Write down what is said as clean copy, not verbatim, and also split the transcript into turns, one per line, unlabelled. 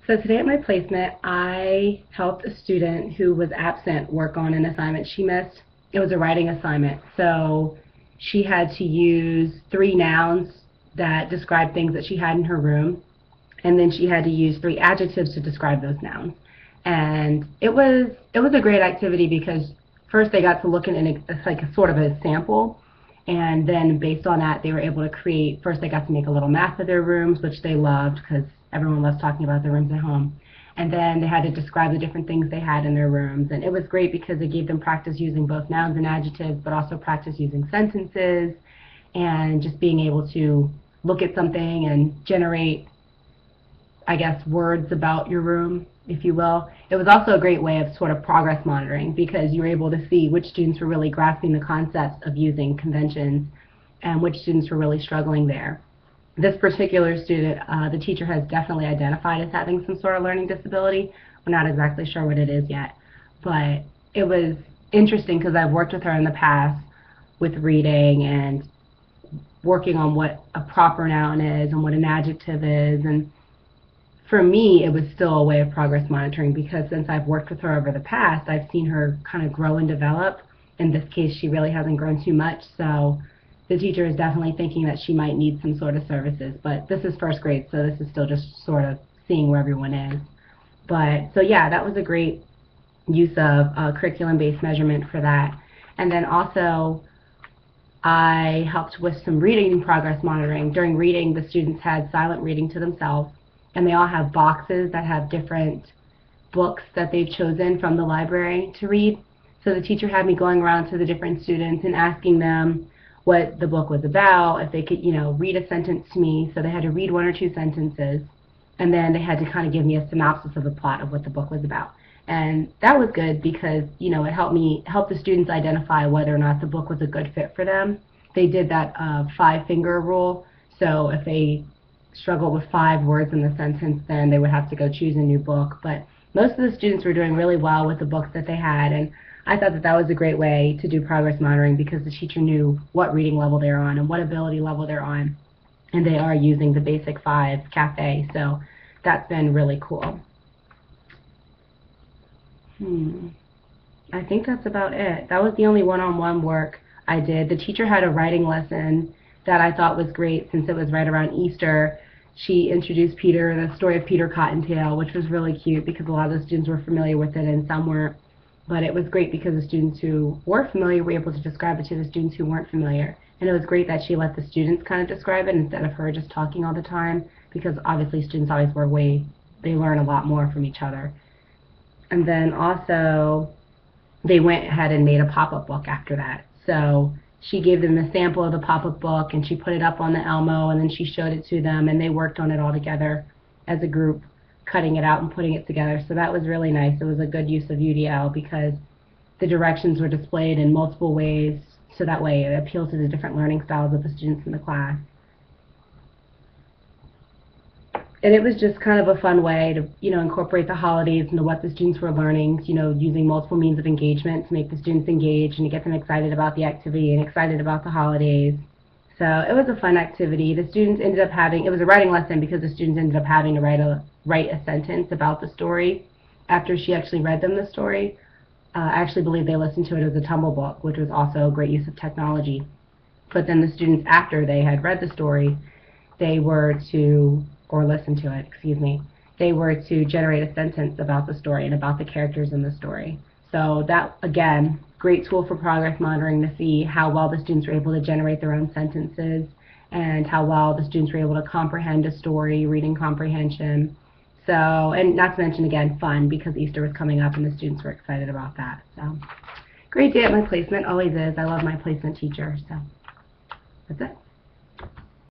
So today at my placement, I helped a student who was absent work on an assignment she missed. It was a writing assignment. So she had to use 3 nouns that describe things that she had in her room, and then she had to use 3 adjectives to describe those nouns. And it was a great activity because first they got to look in like a sort of a sample, and then based on that they were able to create. First they got to make a little map of their rooms, which they loved because everyone loves talking about their rooms at home. And then they had to describe the different things they had in their rooms, and it was great because it gave them practice using both nouns and adjectives, but also practice using sentences and just being able to look at something and generate, I guess, words about your room, if you will. It was also a great way of sort of progress monitoring because you were able to see which students were really grasping the concepts of using conventions and which students were really struggling there. This particular student, the teacher has definitely identified as having some sort of learning disability. We're not exactly sure what it is yet, but it was interesting because I've worked with her in the past with reading and working on what a proper noun is and what an adjective is, and for me it was still a way of progress monitoring because since I've worked with her over the past, I've seen her kind of grow and develop. In this case, she really hasn't grown too much, so the teacher is definitely thinking that she might need some sort of services, but this is first grade, so this is still just sort of seeing where everyone is. But so yeah, that was a great use of curriculum-based measurement for that. And then also I helped with some reading progress monitoring. During reading, the students had silent reading to themselves, and they all have boxes that have different books that they've chosen from the library to read. So the teacher had me going around to the different students and asking them what the book was about, if they could, read a sentence to me. So they had to read 1 or 2 sentences, and then they had to kind of give me a synopsis of the plot of what the book was about. And that was good because, it helped the students identify whether or not the book was a good fit for them. They did that 5-finger rule. So if they struggled with 5 words in the sentence, then they would have to go choose a new book. But most of the students were doing really well with the books that they had, and I thought that that was a great way to do progress monitoring because the teacher knew what reading level they're on and what ability level they're on, and they are using the Basic 5 Cafe, so that's been really cool. I think that's about it. That was the only one-on-one work I did. The teacher had a writing lesson that I thought was great since it was right around Easter. She introduced Peter, the story of Peter Cottontail, which was really cute because a lot of the students were familiar with it and some weren't. But it was great because the students who were familiar were able to describe it to the students who weren't familiar. And it was great that she let the students kind of describe it instead of her just talking all the time, because obviously students always they learn a lot more from each other. And then also they went ahead and made a pop-up book after that. So she gave them a sample of the pop-up book and she put it up on the Elmo, and then she showed it to them and they worked on it all together as a group, cutting it out and putting it together. So that was really nice. It was a good use of UDL because the directions were displayed in multiple ways, so that way it appealed to the different learning styles of the students in the class. And it was just kind of a fun way to, incorporate the holidays into what the students were learning, using multiple means of engagement to make the students engage and to get them excited about the activity and excited about the holidays. So it was a fun activity. The students ended up it was a writing lesson because the students ended up having to write a sentence about the story after she actually read them the story. I actually believe they listened to it as a tumble book, which was also a great use of technology. But then the students, after they had read the story, they were to generate a sentence about the story and about the characters in the story. So that, again, great tool for progress monitoring to see how well the students were able to generate their own sentences and how well the students were able to comprehend a story, reading comprehension. So, and not to mention, again, fun because Easter was coming up and the students were excited about that. So, great day at my placement, always is. I love my placement teacher, so that's it.